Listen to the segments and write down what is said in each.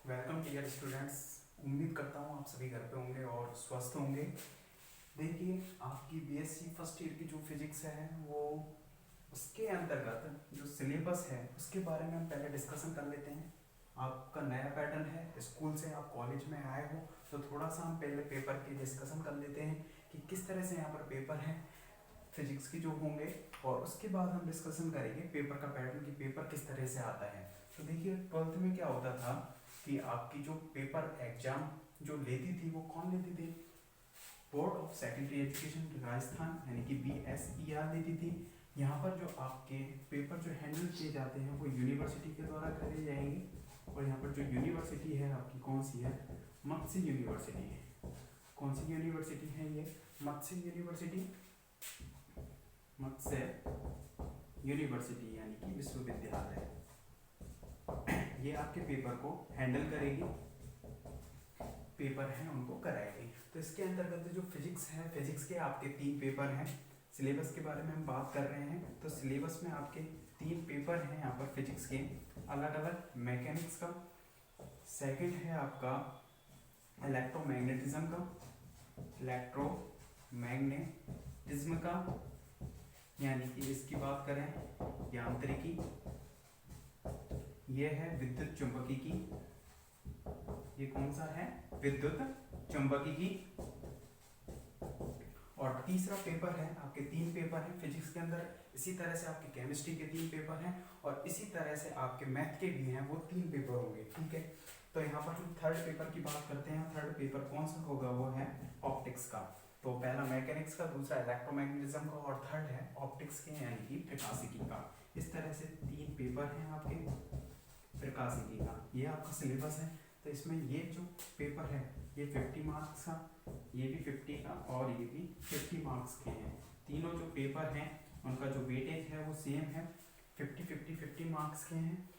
Welcome dear students. उम्मीद करता हूँ आप सभी घर पे होंगे और स्वस्थ होंगे। देखिए, आपकी बीएससी फर्स्ट ईयर की जो फिजिक्स है वो उसके अंतर्गत जो सिलेबस है उसके बारे में हम पहले डिस्कशन कर लेते हैं। आपका नया पैटर्न है, स्कूल से आप कॉलेज में आए हो तो थोड़ा सा हम पहले पेपर की डिस्कशन कर लेते हैं कि किस तरह से यहाँ पर पेपर हैं फिजिक्स की जो होंगे, और उसके बाद हम डिस्कशन करेंगे पेपर का पैटर्न कि पेपर किस तरह से आता है। तो देखिए, ट्वेल्थ में क्या होता था कि आपकी जो पेपर एग्जाम जो लेती थी वो कौन लेती थी? Board of secondary education Rajasthan यानी कि BSER लेती थी। यहाँ पर जो आपके पेपर जो हैंडल किए जाते हैं वो यूनिवर्सिटी के द्वारा करे जाएंगे, और यहाँ पर जो यूनिवर्सिटी है आपकी कौन सी है? मत्स्य यूनिवर्सिटी है। कौन सी यूनिवर्सिटी है ये? मत्स्य यूनिवर्सिटी। मत्स्य यूनिवर्सिटी यानी कि विश्वविद्यालय ये आपके पेपर को हैंडल करेगी, पेपर हैं उनको कराएगी। तो इसके अंतर्गत जो फिजिक्स है, फिजिक्स के आपके 3 पेपर हैं। सिलेबस के बारे में हम बात कर रहे हैं तो सिलेबस में आपके 3 पेपर हैं यहाँ पर फिजिक्स के अलग अलग। मैकेनिक्स का, सेकंड है आपका इलेक्ट्रोमैग्नेटिज्म का, इलेक्ट्रोमैग्नेटिज्म का यानी कि इसकी बात करें यांत्रिकी, ये है विद्युत चुंबकीय, ये कौन सा है? विद्युत चुंबकीय। और तीसरा पेपर है आपके 3 पेपर हैं फिजिक्स के अंदर, इसी तरह से आपके केमिस्ट्री के 3 पेपर हैं और इसी तरह से आपके मैथ के भी हैं, वो 3 पेपर होंगे। ठीक है, तो यहाँ पर जो थर्ड पेपर की बात करते हैं, थर्ड पेपर कौन सा होगा? वो है ऑप्टिक्स का। तो पहला मैकेनिक्स का, दूसरा इलेक्ट्रोमैग्नेटिज्म का और थर्ड है ऑप्टिक्स के यानी कि प्रकाशिकी का। इस तरह से 3 पेपर हैं आपके प्रकाशिकी का। ये आपका सिलेबस है। तो इसमें ये जो पेपर है ये 50 मार्क्स का, ये भी 50 का और ये भी 50 मार्क्स के हैं। तीनों जो पेपर हैं उनका जो वेटेज है वो सेम है, 50 मार्क्स के हैं।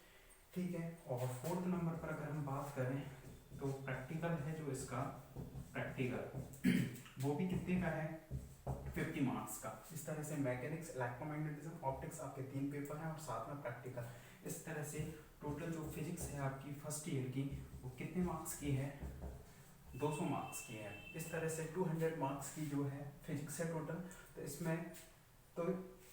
ठीक है, और फोर्थ नंबर पर अगर हम बात करें तो प्रैक्टिकल है जो इसका प्रैक्टिकल वो भी कितने का है? 50 मार्क्स का। इस तरह से मैकेनिक्स, इलेक्ट्रोमैग्नेटिज्म, ऑप्टिक्स आपके 3 पेपर हैं और साथ में प्रैक्टिकल। इस तरह से टोटल जो फिजिक्स है आपकी फर्स्ट ईयर की वो कितने मार्क्स की है? 200 मार्क्स की है। इस तरह से 200 मार्क्स की जो है फिजिक्स है टोटल। तो इसमें तो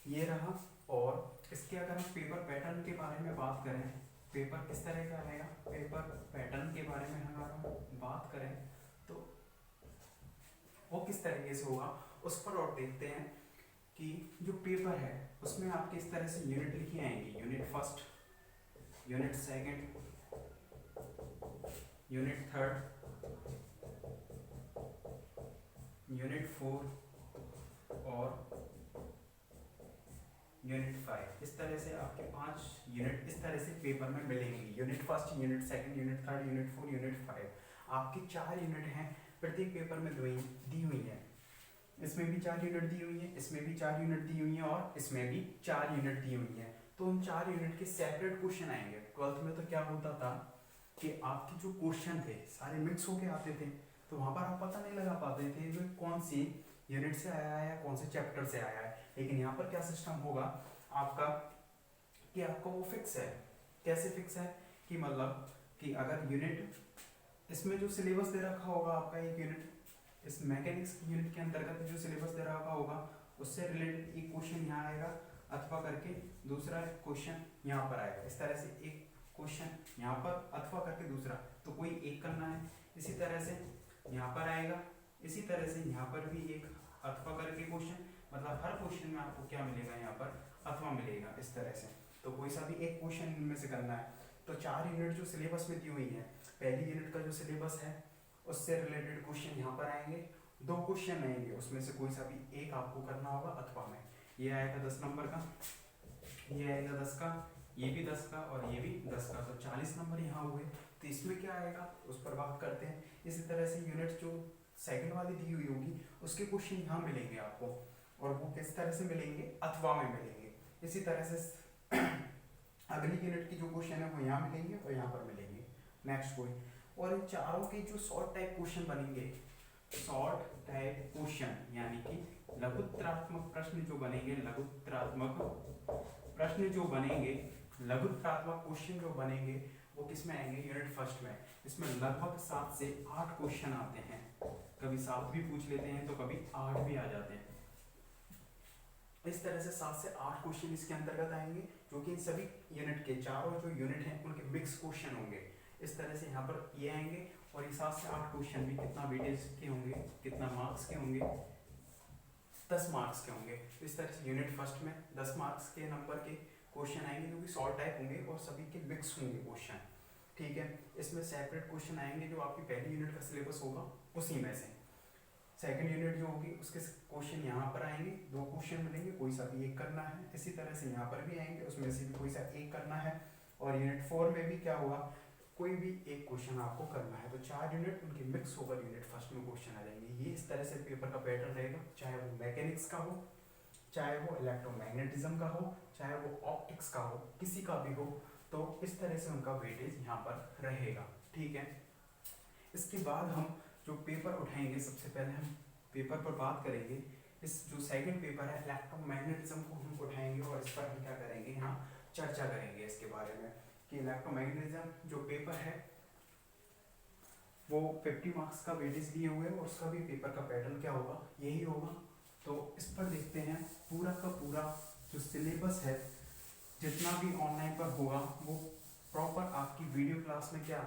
ये रहा। और इसके अगर हम पेपर पैटर्न के बारे में बात करें, पेपर किस तरह का आएगा, पेपर पैटर्न के बारे में हम बात करें तो वो किस तरीके से होगा उस पर और देखते हैं कि जो पेपर है उसमें आपके इस तरह से यूनिट लिखी आएंगी, unit first, unit second, unit third, unit 4 और यूनिट 5। इस तरह से आपके 5 यूनिट इस तरह से पेपर में मिलेंगे। Unit first, unit second, unit third, unit 4, unit 5। आपके 4 यूनिट हैं, प्रत्येक पेपर में दी हुई है। इसमें भी 4 यूनिट दी हुई है, इसमें भी 4 यूनिट दी हुई है और इसमें भी 4 यूनिट दी हुई है। तो उन 4 यूनिट के सेपरेट क्वेश्चन आएंगे। ट्वेल्थ में तो क्या होता था कि आपके जो क्वेश्चन थे सारे मिक्स होके आते थे, तो वहां पर आप पता नहीं लगा पाते थे कि कौन सी यूनिट से आया है या कौन से चैप्टर से आया है। लेकिन यहाँ पर क्या सिस्टम होगा आपका कि आपको वो फिक्स है। कैसे फिक्स है कि मतलब कि अगर यूनिट इसमें जो सिलेबस दे रखा होगा आपका एक यूनिट, इस मैकेनिक्स यूनिट के अंतर्गत जो सिलेबस दे रखा होगा उससे रिलेटेड एक क्वेश्चन यहाँ आएगा, अथवा करके दूसरा क्वेश्चन यहाँ पर आएगा। इस तरह से एक क्वेश्चन यहाँ पर अथवा करके दूसरा, तो कोई एक करना है। इसी तरह से यहाँ पर आएगा, इसी तरह से यहाँ पर भी एक अथवा करके क्वेश्चन, मतलब हर क्वेश्चन में आपको क्या मिलेगा? यहाँ पर अथवा मिलेगा। इस तरह से तो कोई सा भी एक क्वेश्चन इनमें से करना है। तो 4 यूनिट जो सिलेबस में दी हुई है, पहली यूनिट का जो सिलेबस है उससे रिलेटेड क्वेश्चन यहाँ पर आएंगे। 2 क्वेश्चन आएंगे, उसमें से कोई सा भी एक आपको करना होगा अथवा में। ये आएगा 10 नंबर का, ये आएगा 10 का, ये भी 10 का और ये भी 10 का, तो 40 नंबर यहाँ हुए। तो इसमें क्या आएगा उस पर बात करते हैं। इसी तरह से यूनिट जो सेकंड वाली दी हुई होगी उसके क्वेश्चन यहाँ मिलेंगे आपको, और वो किस तरह से मिलेंगे? अथवा में मिलेंगे। इसी तरह से अगली यूनिट की जो क्वेश्चन है वो यहाँ मिलेंगे और यहाँ पर मिलेंगे। नेक्स्ट कोई और इन चारों के जो शॉर्ट टाइप क्वेश्चन बनेंगे, शॉर्ट टाइप क्वेश्चन यानी कि लघुत्तरात्मक प्रश्न जो बनेंगे, लघुत्तरात्मक प्रश्न जो बनेंगे लघुत्रात्मक क्वेश्चन जो बनेंगे वो किस में आएंगे, यूनिट फर्स्ट में। इसमें लगभग 7 से 8 क्वेश्चन आते हैं, कभी 7 भी पूछ लेते हैं तो कभी 8 भी आ जाते हैं। इस तरह से 7 से 8 क्वेश्चन इसके अंतर्गत आएंगे, जो कि सभी यूनिट के चारों जो यूनिट हैं उनके मिक्स क्वेश्चन होंगे। इस तरह से यहाँ पर ये आएंगे, और ये 7 से 8 क्वेश्चन भी कितना वेटेज के होंगे, कितना मार्क्स के होंगे, 10 मार्क्स के होंगे। इस तरह से यूनिट फर्स्ट में 10 मार्क्स के नंबर के क्वेश्चन आएंगे, जो कि सॉल्व टाइप होंगे और सभी के मिक्स होंगे क्वेश्चन, ठीक है। इसमें सेपरेट क्वेश्चन आएंगे जो आपकी पहली यूनिट का सिलेबस होगा उसी में से। सेकंड यूनिट जो होगी उसके क्वेश्चन यहाँ पर आएंगे, 2 क्वेश्चन मिलेंगे, कोई सा भी एक करना है। इसी तरह से यहाँ पर भी आएंगे, उसमें से भी कोई सा एक करना है। और यूनिट 4 में भी क्या होगा, कोई भी एक क्वेश्चन आपको करना है। तो 4 यूनिट उनके मिक्स होकर यूनिट फर्स्ट में क्वेश्चन आ जाएंगे। ये इस तरह से पेपर का पैटर्न रहेगा, चाहे वो मैकेनिक्स का हो, चाहे वो इलेक्ट्रोमैग्नेटिज्म का हो, चाहे वो ऑप्टिक्स का हो, किसी का भी हो, तो इस तरह से उनका वेटेज यहाँ पर रहेगा, ठीक है। इसके बाद हम जो पेपर उठाएंगे, सबसे पहले हम पेपर पर बात करेंगे। इस जो सेकंड पेपर है इलेक्ट्रोमैग्नेटिज्म को हम उठाएंगे, और इस पर हम क्या करेंगे, यहाँ चर्चा करेंगे इसके बारे में कि इलेक्ट्रोमैग्नेटिज्म जो पेपर है वो 50 मार्क्स का वेटेज दिए हुए है, और उसका भी पेपर का पैटर्न क्या होगा, यही होगा। तो इस पर देखते हैं पूरा का पूरा जो सिलेबस है, जितना भी ऑनलाइन पर होगा वो प्रॉपर आपकी वीडियो क्लास में क्या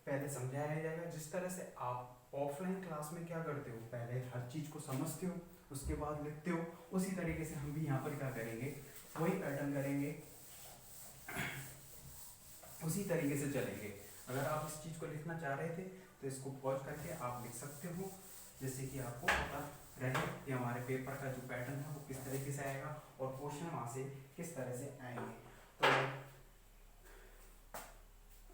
पहले समझाया जाएगा। जिस तरह से आप ऑफलाइन क्लास में क्या करते हो, पहले हर चीज़ को समझते हो उसके बाद लिखते हो, उसी तरीके से हम भी यहाँ पर क्या करेंगे, वही पैटर्न करेंगे, उसी तरीके से चलेंगे। अगर आप इस चीज़ को लिखना चाह रहे थे तो इसको पॉज करके आप लिख सकते हो, जैसे कि आपको पता रहे कि हमारे पेपर का जो पैटर्न है वो किस तरीके से आएगा और क्वेश्चन वहाँ से किस तरह से आएंगे। तो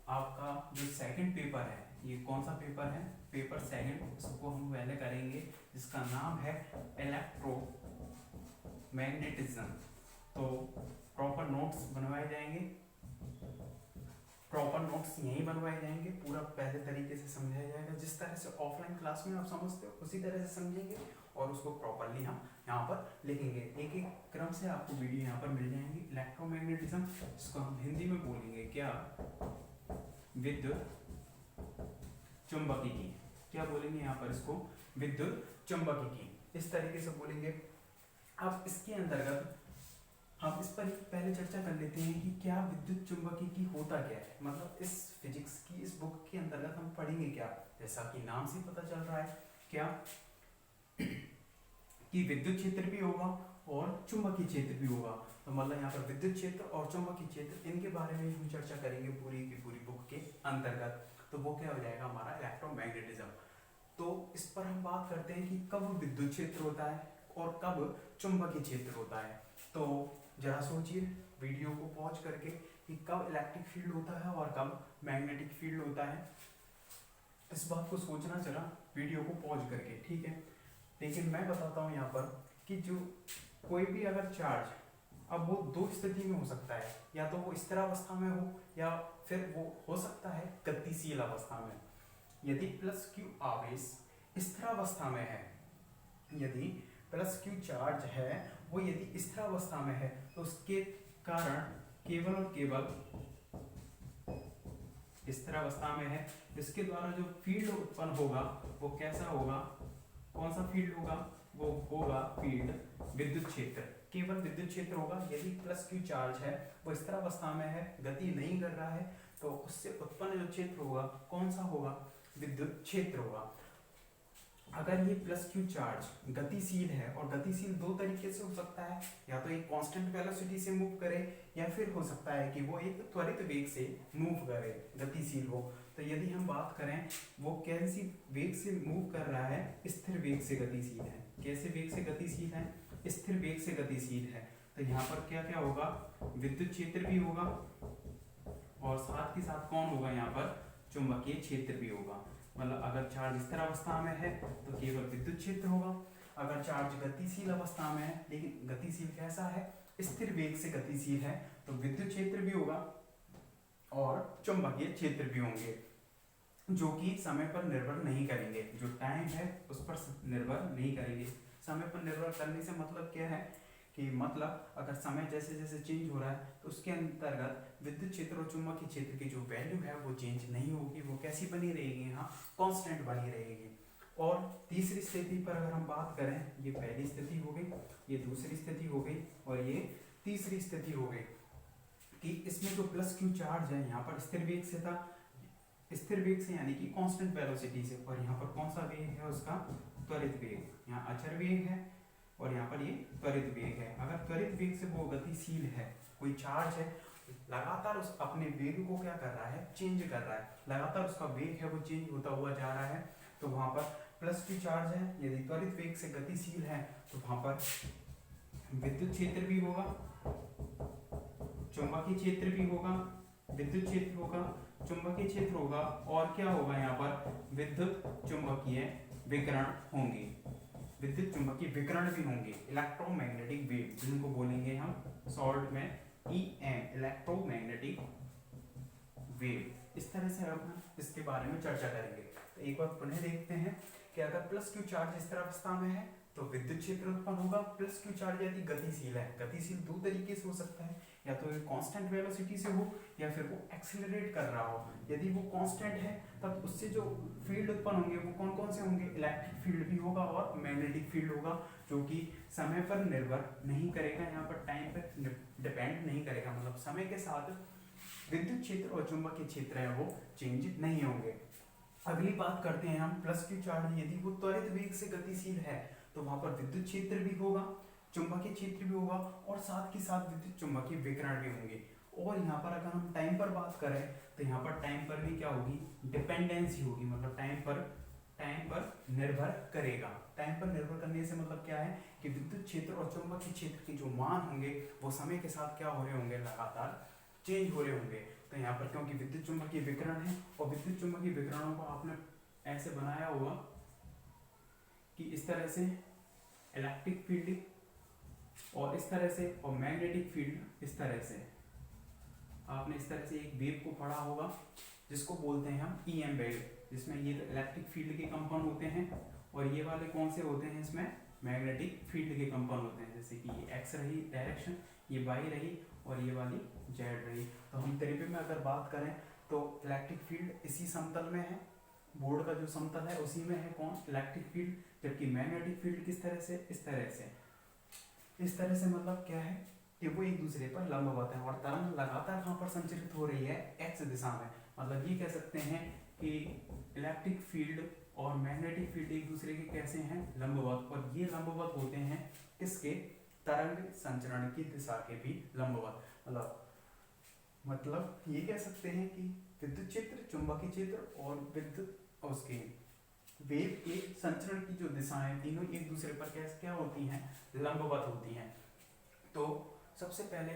आपका जो सेकंड पेपर है, ये कौन सा पेपर है, पेपर सेकंड, उसको हम पहले करेंगे, जिसका नाम है इलेक्ट्रोमैग्नेटिज्म। तो प्रॉपर नोट्स बनवाए जाएंगे, प्रॉपर नोट्स यहीं बनवाए जाएंगे, पूरा पहले तरीके से समझाया जाएगा। जिस तरह से ऑफलाइन क्लास में आप समझते हो उसी तरह से समझेंगे, और उसको प्रॉपरली हम यहाँ पर लिखेंगे। एक एक क्रम से आपको वीडियो यहाँ पर मिल जाएंगी। इलेक्ट्रोमैग्नेटिज्म, जिसको हम हिंदी में बोलेंगे क्या, विद्युत चुंबकीय, क्या बोलेंगे यहाँ पर इसको, विद्युत चुंबकीय, इस तरीके से बोलेंगे। अब इसके अंतर्गत हम इस पर पहले चर्चा कर लेते हैं कि क्या विद्युत चुंबकीय होता क्या है, मतलब इस फिजिक्स की इस बुक के अंतर्गत हम पढ़ेंगे क्या। जैसा कि नाम से पता चल रहा है क्या कि विद्युत क्षेत्र भी होगा और चुंबकीय क्षेत्र भी होगा। तो मतलब यहाँ पर विद्युत क्षेत्र और चुंबकीय क्षेत्र, इनके बारे में हम चर्चा करेंगे पूरी की पूरी बुक के अंतर्गत। तो वो क्या हो जाएगा हमारा इलेक्ट्रोमैग्नेटिज्म। तो इस पर हम बात करते हैं कि कब विद्युत क्षेत्र होता है और कब चुंबकीय क्षेत्र होता है। तो जरा सोचिए वीडियो को पॉज करके कि कब इलेक्ट्रिक फील्ड होता है और कब मैग्नेटिक फील्ड होता है। इस बात को सोचना जरा वीडियो को पॉज करके, ठीक है। लेकिन मैं बताता हूँ यहाँ पर कि जो कोई भी अगर चार्ज, अब वो 2 स्थिति में हो सकता है, या तो वो स्थिरावस्था में हो या फिर वो हो सकता है गतिशील अवस्था में। यदि प्लस क्यू आवेश स्थिरावस्था में है, यदि प्लस क्यू चार्ज है वो यदि स्थिरावस्था में है, तो उसके कारण केवल और केवल स्थिरावस्था में है, इसके द्वारा जो फील्ड उत्पन्न होगा वो कैसा होगा, कौन सा फील्ड होगा, वो होगा फील्ड विद्युत क्षेत्र, केवल विद्युत क्षेत्र होगा। यदि प्लस क्यू चार्ज है, वो स्थिरावस्था में है, गति नहीं कर रहा है, तो उससे उत्पन्न जो क्षेत्र होगा कौन सा होगा, विद्युत क्षेत्र होगा। अगर ये प्लस क्यू चार्ज गतिशील है, और गतिशील 2 तरीके से हो सकता है, या तो एक कांस्टेंट वेलोसिटी से मूव करे, या फिर हो सकता है कि वो एक त्वरित वेग से मूव करे, गतिशील हो। तो यदि हम बात करें वो कैसी वेग से मूव कर रहा है, स्थिर वेग से गतिशील है। कैसे वेग से गतिशील है, स्थिर वेग से गतिशील है। तो यहाँ पर क्या क्या होगा, विद्युत क्षेत्र भी होगा, और साथ ही साथ कौन होगा यहाँ पर, चुंबकीय क्षेत्र भी होगा। मतलब अगर चार्ज स्थिर अवस्था में है तो केवल विद्युत क्षेत्र होगा, अगर चार्ज गतिशील अवस्था में है, लेकिन गतिशील कैसा है, स्थिर वेग से गतिशील है, तो विद्युत क्षेत्र भी होगा और चुंबकीय क्षेत्र भी होंगे, जो कि समय पर निर्भर नहीं करेंगे, जो टाइम है उस पर निर्भर नहीं करेंगे। समय पर निर्भर करने से मतलब क्या है कि मतलब अगर समय जैसे जैसे चेंज हो रहा है तो उसके अंतर्गत विद्युत क्षेत्र और चुंबकीय क्षेत्र की जो वैल्यू है वो चेंज नहीं होगी, वो कैसी बनी रहेगी, यहाँ कांस्टेंट बनी रहेगी। और तीसरी स्थिति पर अगर हम बात करें, ये पहली स्थिति हो गई, ये दूसरी स्थिति हो गई और ये तीसरी स्थिति हो गई कि इसमें जो प्लस क्यू चार्ज है यहाँ पर स्थिर वेग से था, स्थिर वेग से यानी कि कांस्टेंट वेलोसिटी से, और यहाँ पर कौन सा वेग है उसका, त्वरित वेग, यहाँ अचर वेग है और यहाँ पर ये त्वरित वेग है। अगर त्वरित वेग से वो गतिशील है, कोई चार्ज है, लगातार उस अपने वेग को क्या कर रहा है, चेंज कर रहा है, लगातार उसका वेग है वो चेंज होता हुआ जा रहा है, तो वहां पर प्लस क्यू चार्ज है। यदि त्वरित वेग से गतिशील है तो वहां पर विद्युत क्षेत्र भी होगा, चुंबकीय क्षेत्र भी होगा, विद्युत क्षेत्र होगा, चुंबकीय क्षेत्र होगा, और क्या होगा, यहाँ पर विद्युत चुंबकीय विकिरण होंगे, विद्युत चुंबकीय विकिरण भी होंगे, इलेक्ट्रोमैग्नेटिक वेव जिनको बोलेंगे हम शॉर्ट में EM, इलेक्ट्रोमैग्नेटिक वेव। इस तरह से हम इसके बारे में चर्चा करेंगे। तो एक बार पुनः देखते हैं कि अगर प्लस क्यू चार्ज इस तरह अवस्था में है तो विद्युत क्षेत्र उत्पन्न होगा। प्लस क्यू चार्ज यदि गतिशील है, गतिशील दो तरीके से हो सकता है, या तो ये कांस्टेंट वेलोसिटी से हो या फिर वो एक्सेलरेट कर रहा हो। यदि वो कांस्टेंट है तब उससे जो फील्ड उत्पन्न होंगे वो कौन कौन से होंगे, इलेक्ट्रिक फील्ड भी होगा और मैग्नेटिक फील्ड होगा, जो कि समय पर निर्भर नहीं करेगा, यहाँ पर टाइम पर डिपेंड नहीं करेगा, मतलब समय के साथ विद्युत क्षेत्र और चुंबकीय क्षेत्र है वो चेंज नहीं होंगे। अगली बात करते हैं हम प्लस क्यू चार्ज यदि वो त्वरित वेग से गतिशील है तो वहां पर विद्युत क्षेत्र भी होगा, चुंबकीय क्षेत्र भी होगा और साथ के साथ विद्युत चुंबकीय विकिरण भी होंगे। और यहाँ पर अगर हम टाइम पर बात करें तो यहाँ पर टाइम पर भी क्या होगी, डिपेंडेंसी होगी, मतलब टाइम पर निर्भर करेगा। टाइम पर निर्भर करने से मतलब क्या है कि विद्युत क्षेत्र और चुंबकीय क्षेत्र के जो मान होंगे वो समय के साथ क्या हो रहे होंगे, लगातार चेंज हो रहे होंगे। तो यहाँ पर क्योंकि विद्युत चुंबकीय विकिरण है और विद्युत चुंबकीय विकिरणों को आपने ऐसे बनाया होगा कि इस तरह से इलेक्ट्रिक फील्ड और इस तरह से, और मैग्नेटिक फील्ड इस तरह से, आपने इस तरह से एक वेव को पढ़ा होगा जिसको बोलते हैं हम EM वेव, जिसमें ये इलेक्ट्रिक फील्ड के कंपन होते हैं और ये वाले कौन से होते हैं, इसमें मैग्नेटिक फील्ड के कंपन होते हैं। जैसे कि ये X रही डायरेक्शन, ये Y रही और ये वाली Z रही। तो हम तरीके में अगर बात करें तो इलेक्ट्रिक फील्ड इसी समतल में है, बोर्ड का जो समतल है उसी में है कौन, इलेक्ट्रिक फील्ड, जबकि मैग्नेटिक फील्ड किस तरह से, इस तरह से मतलब क्या है कि वो एक दूसरे पर लंबवत है और तरंग लगातार कहाँ पर संचरित हो रही है, X दिशा में। मतलब ये कह सकते हैं कि इलेक्ट्रिक फील्ड और मैग्नेटिक फील्ड एक दूसरे के कैसे हैं, लंबवत, और ये लंबवत होते हैं किसके, तरंग संचरण की दिशा के भी लंबवत। मतलब ये कह सकते हैं कि विद्युत क्षेत्र, चुंबकीय क्षेत्र और विद्युत उसके वेव के संचरण की जो दिशाएं तीनों एक दूसरे पर कैसे क्या होती हैं, लंबवत होती हैं। तो सबसे पहले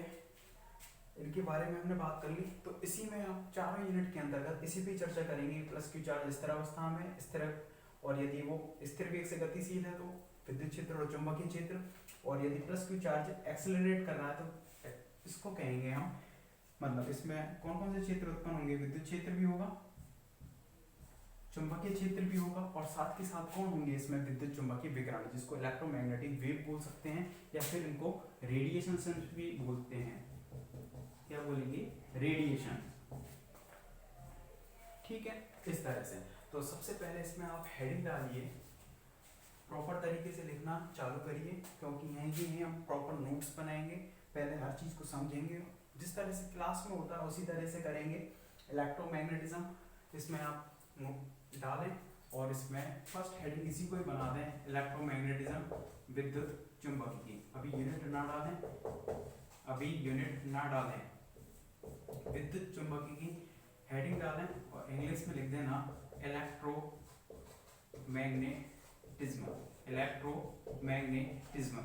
इनके बारे में हमने बात कर ली, तो इसी में हम चारों यूनिट के अंतर्गत इसी पे चर्चा करेंगे। प्लस क्यू चार्ज स्थिर अवस्था में स्थिर, और यदि वो स्थिर वेग से गतिशील है तो विद्युत क्षेत्र और चुंबकीय क्षेत्र, और यदि प्लस क्यू चार्ज एक्सेलरेट कर रहा है तो इसको कहेंगे हम, मतलब इसमें कौन कौन से क्षेत्र उत्पन्न होंगे, विद्युत क्षेत्र भी होगा, चुंबकीय क्षेत्र भी होगा और साथ के साथ कौन होंगे इसमें, विद्युत चुंबकीय विकिरण, जिसको इलेक्ट्रोमैग्नेटिक वेव बोल सकते हैं या फिर इनको रेडिएशन से भी बोलते हैं। क्या बोलेंगे, रेडिएशन। ठीक है, इस तरह से। तो सबसे पहले इसमें आप हेडिंग डालिए, प्रॉपर तरीके से लिखना चालू करिए, क्योंकि यहीं हम प्रॉपर नोट्स बनाएंगे, पहले हर चीज को समझेंगे, जिस तरह से क्लास में होता है उसी तरह से करेंगे। इलेक्ट्रोमैग्नेटिज्म इसमें आप डालें और इसमें फर्स्ट हेडिंग इसी को ही बना दें, इलेक्ट्रोमैग्नेटिज्म विद्युत चुंबकीय। अभी यूनिट ना डालें, विद्युत चुंबकीय की हेडिंग डालें और इंग्लिश में लिख देना इलेक्ट्रोमैग्नेटिज्म।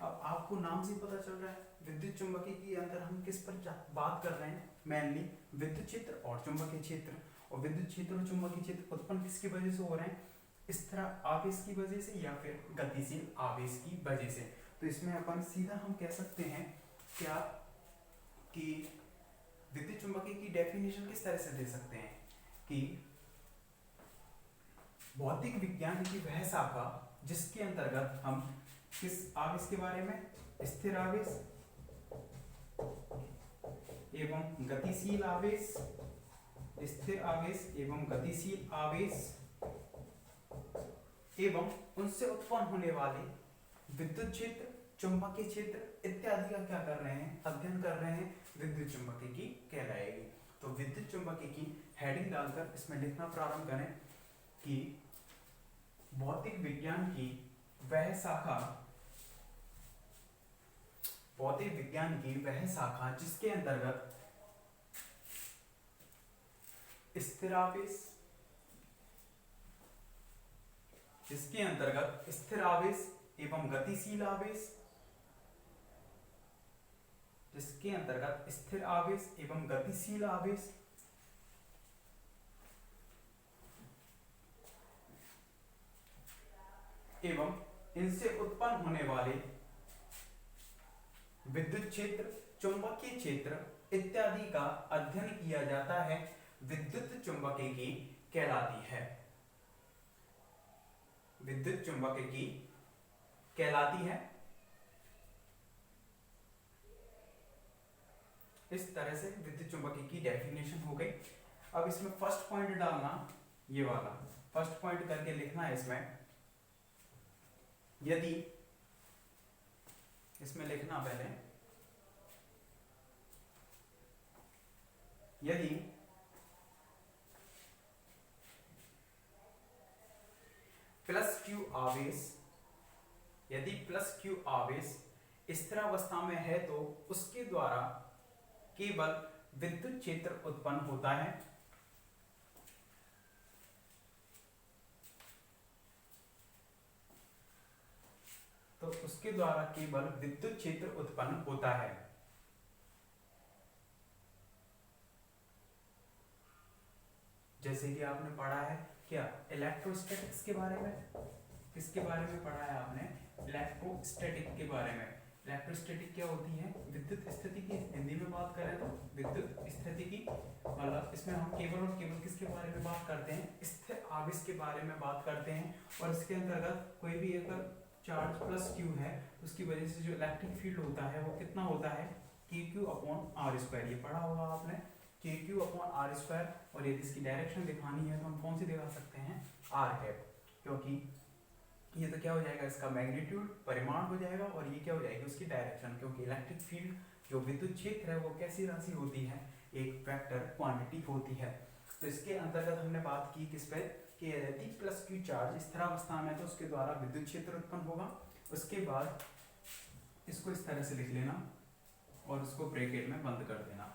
अब आपको नाम से पता चल रहा है विद्युत चुंबकीय के अंदर हम किस पर बात कर रहे हैं, मेनली विद्युत क्षेत्र और चुंबकीय क्षेत्र। और विद्युत क्षेत्र और चुंबकीय क्षेत्र उत्पन्न किसकी वजह से हो रहे हैं, इस तरह आवेश की वजह से या फिर गतिशील आवेश की वजह से। तो इसमें अपन सीधा हम कह सकते हैं क्या कि विद्युत चुंबकीय की डेफिनेशन किस तरह से दे सकते हैं कि भौतिक विज्ञान की वह शाखा जिसके अंतर्गत हम किस आवेश के बारे में, स्थिर आवेश एवं गतिशील आवेश, स्थिर आवेश एवं गतिशील आवेश एवं उनसे उत्पन्न होने वाले विद्युत क्षेत्र, चुंबकीय क्षेत्र इत्यादि का क्या कर रहे हैं, अध्ययन कर रहे हैं, विद्युत चुंबकीय कहलाएगी। तो विद्युत चुंबकीय की हेडिंग डालकर इसमें लिखना प्रारंभ करें कि भौतिक विज्ञान की वह शाखा, भौतिक विज्ञान की वह शाखा जिसके अंतर्गत स्थिर आवेश, जिसके अंतर्गत स्थिर आवेश एवं गतिशील आवेश, जिसके अंतर्गत स्थिर आवेश एवं गतिशील आवेश एवं इनसे उत्पन्न होने वाले विद्युत क्षेत्र, चुंबकीय क्षेत्र इत्यादि का अध्ययन किया जाता है, विद्युत चुंबकीय कहलाती है, विद्युत चुंबकीय कहलाती है। इस तरह से विद्युत चुंबकीय की डेफिनेशन हो गई। अब इसमें फर्स्ट पॉइंट डालना, ये वाला फर्स्ट पॉइंट करके लिखना है इसमें, यदि इसमें लिखना पहले, यदि प्लस क्यू आवेश, यदि प्लस क्यू आवेश स्थिरावस्था में है तो उसके द्वारा केवल विद्युत क्षेत्र उत्पन्न होता है, तो उसके द्वारा केवल विद्युत क्षेत्र उत्पन्न होता है। जैसे कि आपने पढ़ा है क्या इलेक्ट्रोस्टैटिक्स के बारे में, किसके बारे में पढ़ा है आपने, इलेक्ट्रोस्टैटिक के बारे में। इलेक्ट्रोस्टैटिक क्या होती है, विद्युत स्थिति की, हिंदी में बात करें तो विद्युत स्थिति की, मतलब इसमें हम केवल और केवल किसके बारे में बात करते हैं, स्थिर आवेश के बारे में बात करते हैं। और इसके अंतर्गत कोई भी अगर चार्ज प्लस क्यू है, उसकी वजह से जो इलेक्ट्रिक फील्ड होता है वो कितना होता है, KQ/R²। ये पढ़ा होगा आपने, KQ/R²। और यदि इसकी डायरेक्शन दिखानी है तो हम कौन सी दिखा सकते हैं, R है, क्योंकि ये तो क्या हो जाएगा, इसका मैग्नीट्यूड परिमाण हो जाएगा, और ये क्या हो जाएगी, उसकी डायरेक्शन, क्योंकि इलेक्ट्रिक फील्ड जो विद्युत क्षेत्र है वो कैसी राशि होती है, एक वेक्टर क्वांटिटी होती है। तो इसके अंतर्गत हमने बात की किस पे, कि यदि प्लस क्यू चार्ज स्थिरावस्था में तो उसके द्वारा विद्युत क्षेत्र उत्पन्न होगा। उसके बाद इसको इस तरह से लिख लेना और उसको ब्रैकेट में बंद कर देना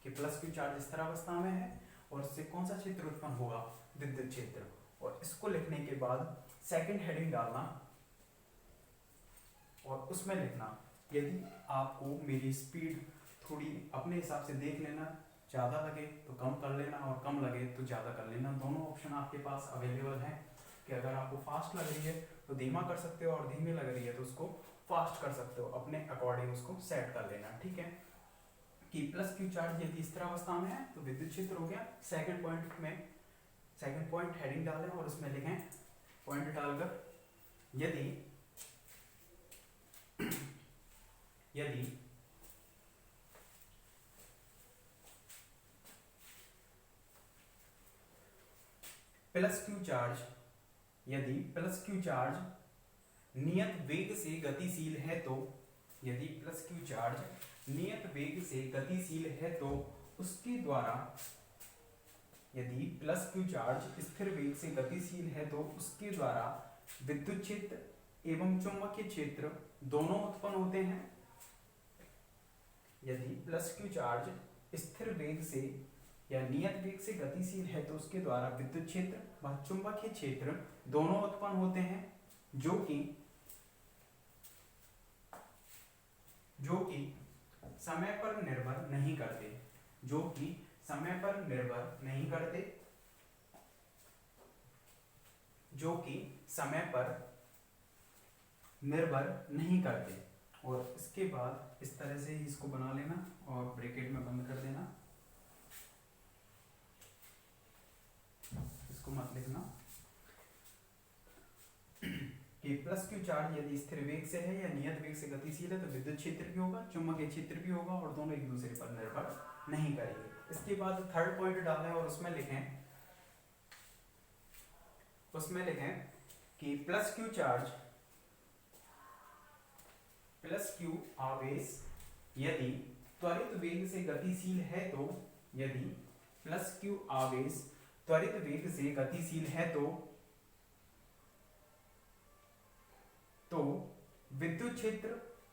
कि प्लस क्यू चार्ज स्थिरावस्था में है और इससे कौन सा क्षेत्र उत्पन्न होगा, विद्युत क्षेत्र। और इसको लिखने के बाद सेकंड हेडिंग डालना और उसमें लिखना, यदि आपको मेरी स्पीड थोड़ी अपने हिसाब से देख लेना, ज़्यादा लगे तो कम कर लेना और कम लगे तो ज़्यादा कर लेना, दोनों ऑप्शन आपके पास अवेलेबल हैं। कि अगर आपको फास्ट लग रही है तो धीमा कर सकते हो और धीमी लग रही है तो उसको फास्ट कर सकते हो, अपने अकॉर्डिंग उसको सेट कर लेना, ठीक है। कि प्लस क्यू चार्ज यदि स्थिरावस्था में है तो विद्युत क्षेत्र हो गया। सेकंड पॉइंट में, सेकंड पॉइंट हेडिंग डालें और उसमें लिखें पॉइंट डालकर, यदि यदि प्लस क्यू चार्ज, यदि प्लस क्यू चार्ज नियत वेग से गतिशील है तो, यदि प्लस क्यू चार्ज नियत वेग से गतिशील है तो उसके द्वारा, यदि प्लस क्यू चार्ज स्थिर वेग से गतिशील है तो उसके द्वारा विद्युत क्षेत्र एवं चुंबकीय क्षेत्र दोनों उत्पन्न होते हैं। यदि प्लस क्यू चार्ज स्थिर वेग से या नियत वेग से गतिशील है तो उसके द्वारा विद्युत क्षेत्र व चुंबकीय क्षेत्र दोनों उत्पन्न होते हैं, जो कि समय पर निर्भर नहीं करते, जो कि समय पर निर्भर नहीं करते, जो कि समय पर निर्भर नहीं करते। और इसके बाद इस तरह से इसको बना लेना और ब्रैकेट में बंद कर देना, इसको मत लिखना, कि कि प्लस क्यू चार्ज यदि स्थिर वेग से है या नियत वेग से गतिशील है तो विद्युत क्षेत्र भी होगा, चुंबकीय क्षेत्र भी होगा और दोनों एक दूसरे पर निर्भर नहीं करेंगे। इसके बाद थर्ड पॉइंट डालें और उसमें लिखें कि प्लस क्यू आवेश यदि त्वरित वेग से गतिशील है तो, यदि प्लस क्यू आवेश त्वरित वेग से गतिशील है तो विद्युत क्षेत्र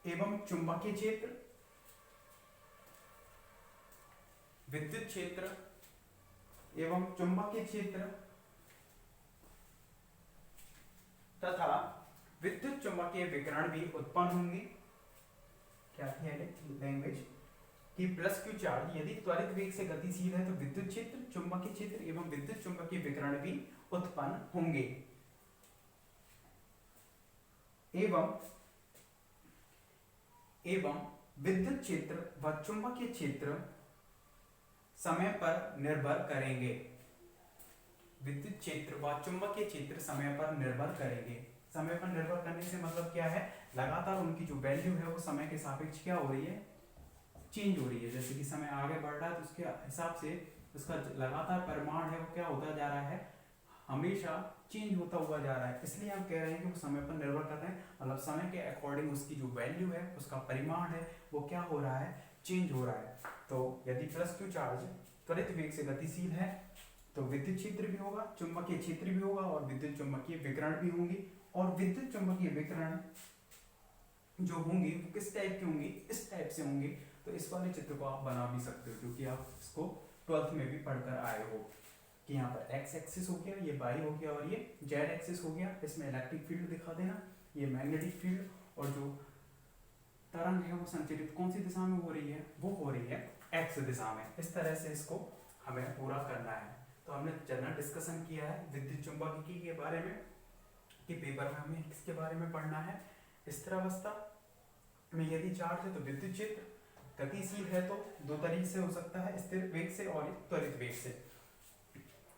एवं चुंबकीय क्षेत्र तथा विद्युत चुंबकीय विकिरण भी उत्पन्न होंगे। क्या थी लैंग्वेज कि प्लस क्यू चार्ज यदि त्वरित वेग से गतिशील है तो विद्युत क्षेत्र, चुंबकीय क्षेत्र एवं विद्युत चुंबकीय विकिरण भी उत्पन्न होंगे एवं विद्युत क्षेत्र व चुंबकीय क्षेत्र समय पर निर्भर करेंगे। विद्युत क्षेत्र व चुंबकीय क्षेत्र समय पर निर्भर करेंगे। समय पर निर्भर करने से मतलब क्या है, लगातार उनकी जो वैल्यू है वो समय के सापेक्ष क्या हो रही है, चेंज हो रही है। जैसे कि समय आगे बढ़ रहा है तो उसके हिसाब से उसका लगातार परिमाण है वो क्या होता जा रहा है, हमेशा चेंज होता हुआ जा रहा है। इसलिए हम कह रहे हैं कि वो समय पर निर्भर कर रहे हैं, मतलब समय के अकॉर्डिंग उसकी जो वैल्यू है, उसका परिमाण है वो क्या हो रहा है, चेंज हो रहा है। तो यदि प्लस क्यू चार्ज त्वरित वेग से गतिशील है तो विद्युत क्षेत्र भी होगा, चुंबकीय क्षेत्र भी होगा और विद्युत चुंबकीय विकिरण भी होंगे। और विद्युत चुंबकीय विकिरण जो होंगे वो किस टाइप के होंगे, इस टाइप से होंगे। तो इस वाले चित्र को आप बना भी सकते हो क्योंकि आप इसको 12th में भी पढ़कर आए हो कि यहाँ पर एक्स एक्सिस हो गया, ये वाई हो गया और ये जेड एक्सिस हो गया। इसमें इलेक्ट्रिक फील्ड दिखा देना, ये मैग्नेटिक फील्ड, और जो तरंग है वो संचरित कौन सी दिशा में हो रही है, वो हो रही है एक्स दिशा में। इस तरह से इसको हमें पूरा करना है। तो हमने जनरल डिस्कशन किया है विद्युत चुंबकीय के बारे में कि पेपर में हमें किसके बारे में पढ़ना है, स्थिरावस्था में यदि चार्ज है तो विद्युत क्षेत्र, गतिशील है तो दो तरीके से हो सकता है, स्थिर वेग से और त्वरित वेग से।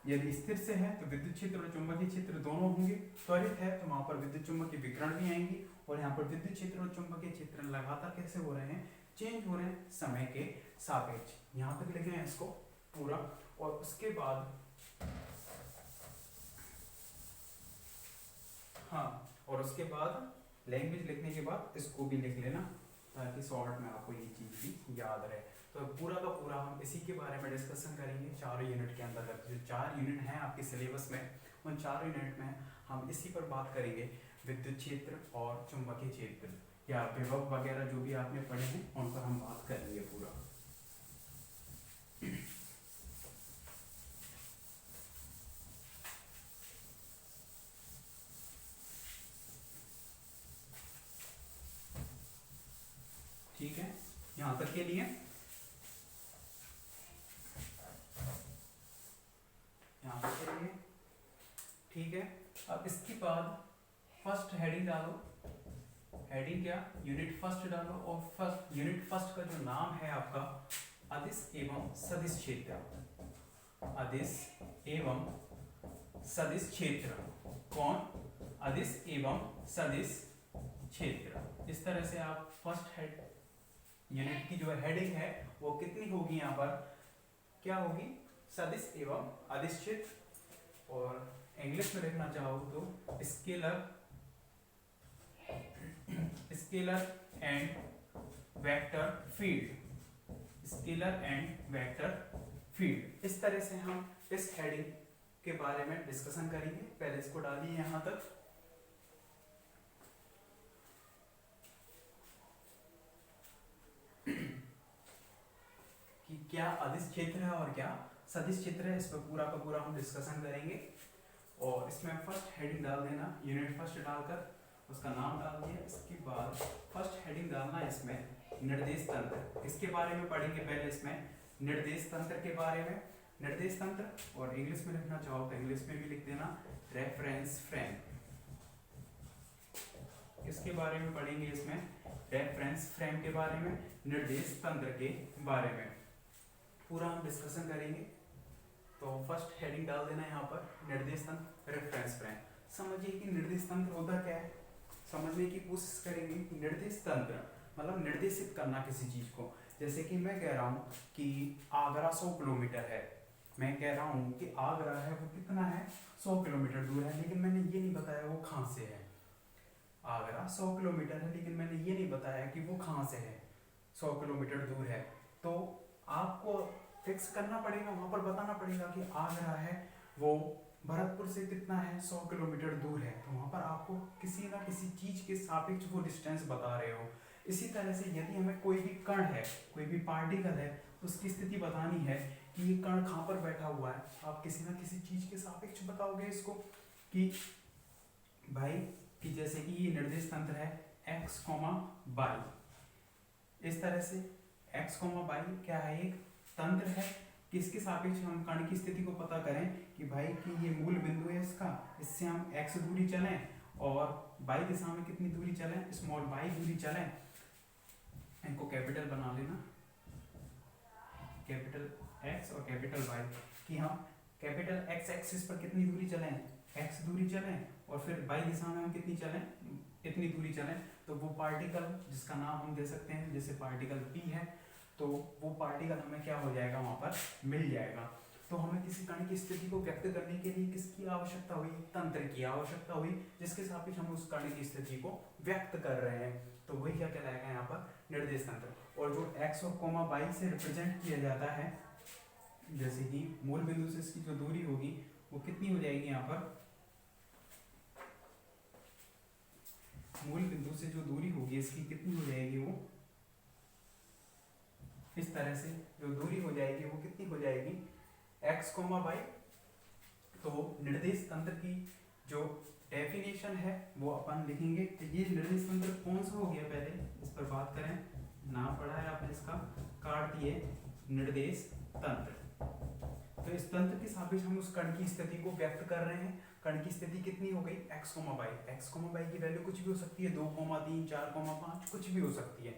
यदि स्थिर से है तो विद्युत क्षेत्र और चुंबकीय क्षेत्र दोनों होंगे, त्वरित है तो वहां पर विद्युत चुंबकीय विकिरण भी आएंगे और यहाँ पर विद्युत क्षेत्र और चुंबकीय क्षेत्र लगातार कैसे हो रहे हैं, चेंज हो रहे हैं समय के सापेक्ष। यहाँ तक लिखे हैं इसको पूरा। और उसके बाद लैंग्वेज लिखने के बाद इसको भी लिख लेना ताकि शॉर्ट में आपको ये चीज भी याद रहे। तो पूरा का पूरा हम इसी के बारे में डिस्कशन करेंगे 4 यूनिट के अंतर्गत। जो 4 यूनिट हैं आपके सिलेबस में, उन 4 यूनिट में हम इसी पर बात करेंगे, विद्युत क्षेत्र और चुंबकीय क्षेत्र या विभव वगैरह जो भी आपने पढ़े हैं उन पर हम बात करेंगे पूरा। ठीक है, यहां तक के लिए ठीक है। अब इसके बाद फर्स्ट हेडिंग डालो, हेडिंग क्या, यूनिट फर्स्ट डालो। और फर्स्ट यूनिट फर्स्ट का जो नाम है आपका अदिश एवं सदिश क्षेत्र, अदिश एवं सदिश क्षेत्र। कौन, अदिश एवं सदिश क्षेत्र। इस तरह से आप फर्स्ट हेड यूनिट की जो हेडिंग है वो कितनी होगी, यहाँ पर क्या होगी, सदिश एवं अदिश क्षेत्र। और इंग्लिश में लिखना चाहो तो scalar and vector field, scalar and vector field. इस तरह से हम इस हेडिंग के बारे में डिस्कशन करेंगे। पहले इसको डालिए यहां तक। कि क्या अदिश क्षेत्र है और क्या सदिश क्षेत्र है, इस पर पूरा का पूरा हम डिस्कशन करेंगे। और इसमें फर्स्ट हेडिंग डाल देना, यूनिट फर्स्ट डालकर उसका नाम डाल दिया। इसके बाद फर्स्ट हेडिंग डालना इसमें निर्देश तंत्र, इसके बारे में पढ़ेंगे पहले। इसमें निर्देश तंत्र के बारे में, निर्देश तंत्र, और इंग्लिश में लिखना चाहो तो इंग्लिश में भी लिख देना रेफरेंस फ्रेम। इसके बारे में पढ़ेंगे इसमें, रेफरेंस फ्रेम के बारे में, निर्देश तंत्र के बारे में पूरा हम डिस्कशन करेंगे। तो फर्स्ट हेडिंग डाल देना यहाँ पर निर्देश तंत्र रेफरेंस फ्रेम। समझिए कि निर्देश तंत्र होता क्या है। समझने की कोशिश करेंगे कि निर्देश तंत्र मतलब निर्देशित करना किसी चीज को। जैसे कि मैं कह रहा हूँ कि आगरा 100 किलोमीटर है, मैं कह रहा हूँ कि आगरा है वो कितना है 100 किलोमीटर दूर है, लेकिन मैंने ये नहीं बताया वो कहाँ से है। आगरा 100 किलोमीटर है लेकिन मैंने ये नहीं बताया कि वो कहाँ से है, 100 किलोमीटर दूर है। तो आपको फिक्स करना पड़ेगा, वहाँ पर बताना पड़ेगा कि आगरा है वो भरतपुर से कितना है 100 किलोमीटर दूर है। तो वहाँ पर आपको किसी ना किसी चीज़ के सापेक्ष वो डिस्टेंस बता रहे हो। इसी तरह से यदि हमें कोई भी कण है, कोई भी पार्टिकल है, उसकी स्थिति बतानी है कि ये कण कहाँ पर बैठा हुआ है, आप किसी ना किसी चीज़ के सापेक्ष बताओगे इसको कि भाई कि जैसे कि ये निर्देश तंत्र है x, y। इस तरह से x, y क्या है, एक तंत्र है। किसके सापेक्ष हम कण की स्थिति को पता करें कि भाई कि ये मूल बिंदु है इसका, इससे हम x दूरी चलें और y दिशा में कितनी दूरी चलें, स्मॉल y दूरी चलें। इनको कैपिटल बना लेना, कैपिटल x और कैपिटल y, कि हम कैपिटल x एक्सिस पर कितनी दूरी चलें, x दूरी चलें और फिर y दिशा में हम कितनी चलें, इतनी दूरी चलें। तो वो पार्टिकल जिसका नाम हम दे सकते हैं, जैसे पार्टिकल P है, तो वो पार्टिकल हमें क्या हो जाएगा, वहाँ पर मिल जाएगा। तो हमें किसी कण की स्थिति को व्यक्त करने के लिए किसकी आवश्यकता हुई, तंत्र की आवश्यकता हुई, जिसके सापेक्ष हम उस कण की स्थिति को व्यक्त कर रहे हैं। तो वही क्या कहलाएगा यहाँ पर, निर्देश तंत्र। और जो x और y से रिप्रेजेंट किया जाता है, जैसे कि मूल बिंदु से इसकी जो दूरी होगी वो कितनी हो जाएगी, यहाँ पर मूल बिंदु से जो दूरी होगी इसकी कितनी हो जाएगी, वो इस तरह से जो दूरी हो जाएगी वो कितनी हो जाएगी, x, y। तो निर्देश तंत्र की जो डेफिनेशन है वो अपन लिखेंगे। तो ये निर्देश तंत्र कौन सा हो गया, पहले इस पर बात करें, नाम पढ़ा है आपने इसका, कार्तीय निर्देश तंत्र। तो इस तंत्र के सापेक्ष हम उस कण की स्थिति को व्यक्त कर रहे हैं। कण की स्थिति कितनी हो गई, x, y। x, y की वैल्यू कुछ भी हो सकती है, 2, 3, 4, 5 कुछ भी हो सकती है।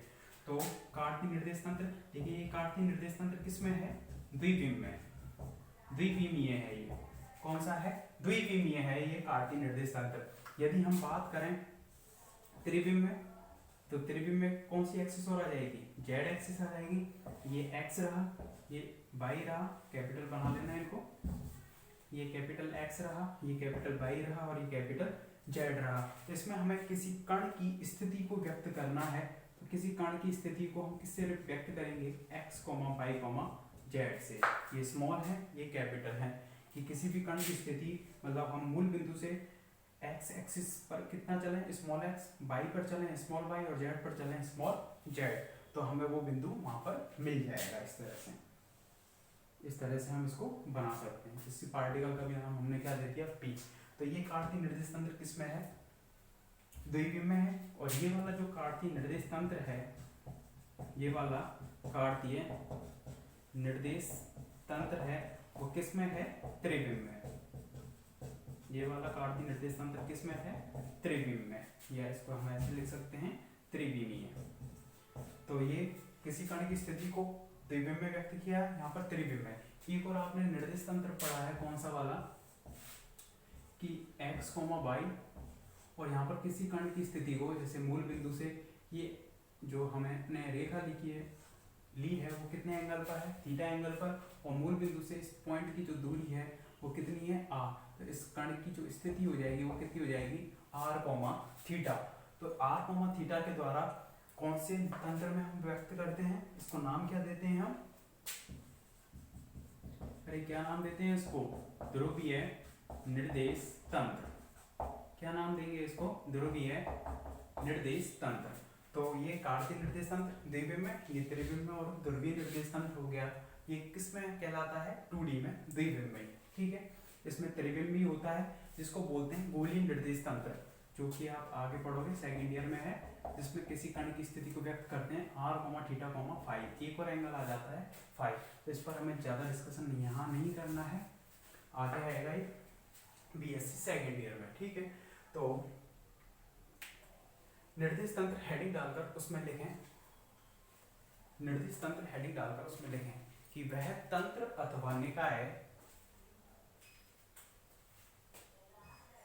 तो कार्तीय निर्देश तंत्र, देखिए ये कार्तीय निर्देश तंत्र किसमें है, द्विविम में, द्विविमीय है ये। कौन सा है, द्विविमीय है ये कार्तीय निर्देश तंत्र। यदि हम बात करें त्रिविम में, तो त्रिविम में कौन सी एक्सिस और आ जाएगी, z एक्सिस आ जाएगी। ये x रहा, ये y रहा, कैपिटल बना लेना है इनको, ये कैपिटल x रहा, ये कैपिटल y रहा और ये कैपिटल z रहा। तो इसमें हमें किसी कण की स्थिति को व्यक्त करना है, तो किसी कण की स्थिति को हम किससे व्यक्त करेंगे, x, y, z से। ये स्मॉल है, ये कैपिटल है, कि किसी भी कण की स्थिति मतलब हम मूल बिंदु से x एक्सिस पर कितना चलें, स्मॉल x, y पर चलें स्मॉल y और z पर चलें स्मॉल z, तो हमें वो बिंदु वहां पर मिल जाएगा। इस तरह से हम इसको बना सकते हैं। इसी पार्टिकल का भी नाम हमने क्या दे दिया, P। तो ये कार्तीय निर्देश तंत्र किसमें है, द्विविम में है। और ये वाला जो कार्तीय निर्देश तंत्र है, ये वाला कार्तीय निर्देश तंत्र है वो किसमें है, त्रिविम में। ये वाला कार्तीय निर्देश तंत्र किसमें है, त्रिविम में, या इसको हम ऐसे लिख सकते हैं, त्रिविमीय। तो ये किसी कण की स्थिति को द्विविम में व्यक्त किया, यहाँ पर त्रिविम में। एक और आपने निर्देश तंत्र पढ़ा है, कौन सा वाला, कि x, y, और यहाँ पर किसी कण की स्थिति को, जैसे मूल बिंदु से ये जो हमने रेखा ली है वो कितने एंगल पर है, थीटा एंगल पर, और मूल बिंदु से इस पॉइंट की जो दूरी है वो कितनी है, r। तो इस कण की जो स्थिति हो जाएगी वो कितनी हो जाएगी, r, थीटा। तो r, थीटा के द्वारा कौन से तंत्र में हम व्यक्त करते हैं, इसको नाम क्या देते हैं हम, अरे क्या नाम देते हैं इसको, ध्रुवीय निर्देश तंत्र। क्या नाम देंगे इसको, ध्रुवीय निर्देश तंत्र। तो ये कार्तीय निर्देश तंत्र द्विविम में, ये त्रिविम में, और ध्रुवीय निर्देश तंत्र हो गया। ये किस में कहलाता है, 2D में, द्विविम में। ठीक है, इसमें त्रिविम भी होता है जिसको बोलते हैं गोलीय निर्देश तंत्र, जो कि आप आगे पढ़ोगे, सेकंड ईयर में है, जिसमें किसी कण की स्थिति को व्यक्त करते हैं r, थीटा, फाई। एक और एंगल आ जाता है फाई। तो इस पर हमें ज्यादा डिस्कशन यहाँ नहीं करना है, आगे आएगा ये BSc सेकंड ईयर में। ठीक है, तो निर्देश तंत्र हेडिंग डालकर उसमें लिखें, निर्देश तंत्र हेडिंग डालकर उसमें लिखें कि वह तंत्र अथवा निकाय,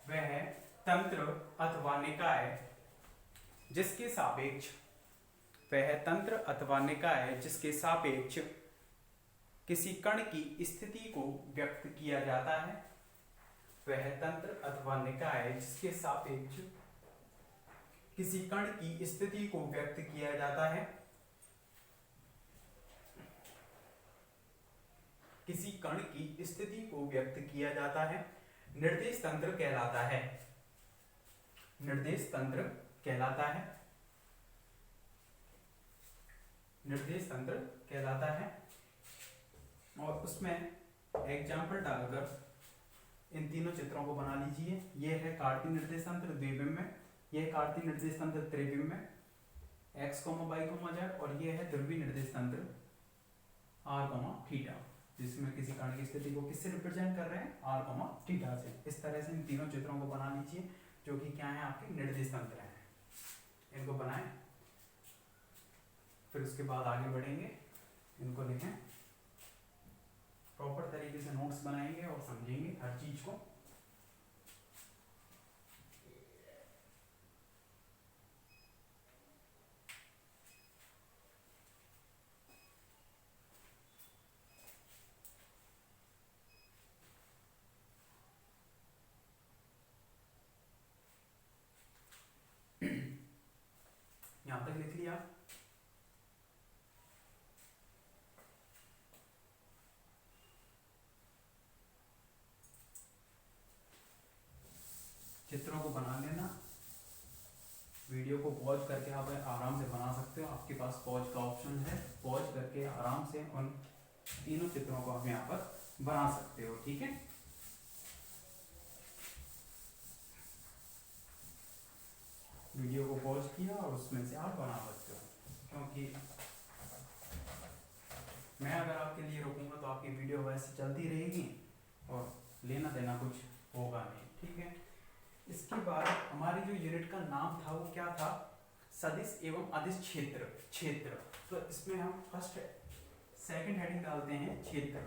वह तंत्र अथवा निकाय जिसके सापेक्ष वह तंत्र अथवा निकाय जिसके सापेक्ष किसी कण की स्थिति को व्यक्त किया जाता है, वह तंत्र अथवा निकाय जिसके सापेक्ष किसी कण की स्थिति को व्यक्त किया जाता है, किसी कण की स्थिति को व्यक्त किया जाता है, निर्देश तंत्र कहलाता है। निर्देश तंत्र कहलाता है। निर्देश तंत्र कहलाता है। और उसमें एग्जाम्पल डालकर इन तीनों चित्रों को बना लीजिए। ये है कार्तीय निर्देश तंत्र द्विविम में, ये है कार्तीय निर्देश तंत्र त्रिविम में, x, y, z, और ये है ध्रुवीय निर्देश तंत्र r, थीटा, जिसमें किसी कण की स्थिति को किससे रिप्रेजेंट कर रहे हैं, r, थीटा से। इस तरह से इन तीनों चित्रों को बना लीजिए, जो कि क्या है, आपके निर्देश तंत्र हैं। इनको बनाएं, फिर उसके बाद आगे बढ़ेंगे, इनको लिखें, प्रॉपर तरीके से नोट्स बनाएंगे और समझेंगे हर चीज को। यहां तक लिख लिया। चित्रों को बना लेना। वीडियो को पॉज करके आप आराम से बना सकते हो, आपके पास पॉज का ऑप्शन है, पॉज करके आराम से उन तीनों चित्रों को आप यहाँ पर बना सकते हो। ठीक है, वीडियो को पॉज किया और उसमें से आप बना सकते हो, क्योंकि मैं अगर आपके लिए रोकूंगा तो आपकी वीडियो वैसे चलती रहेगी और लेना देना कुछ होगा नहीं। ठीक है, इसके बाद हमारी जो यूनिट का नाम था वो क्या था, सदिश एवं अदिश क्षेत्र। क्षेत्र, तो इसमें हम फर्स्ट सेकंड हेडिंग डालते हैं क्षेत्र।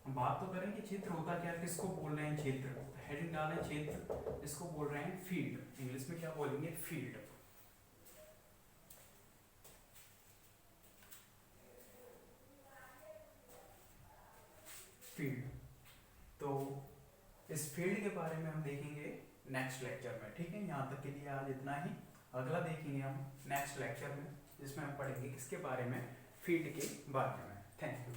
हम बात तो करें कि क्षेत्र होता क्या, किसको बोल रहे हैं क्षेत्र, हेडिंग डालें क्षेत्र, इसको बोल रहे हैं फील्ड, इंग्लिश में क्या बोलेंगे, फील्ड। फील्ड, तो इस फील्ड के बारे में हम देखेंगे नेक्स्ट लेक्चर में। ठीक है, यहाँ तक के लिए आज इतना ही। अगला देखेंगे हम नेक्स्ट लेक्चर में, जिसमें हम पढ़ेंगे किसके बारे में, फील्ड के बारे में। Thank you.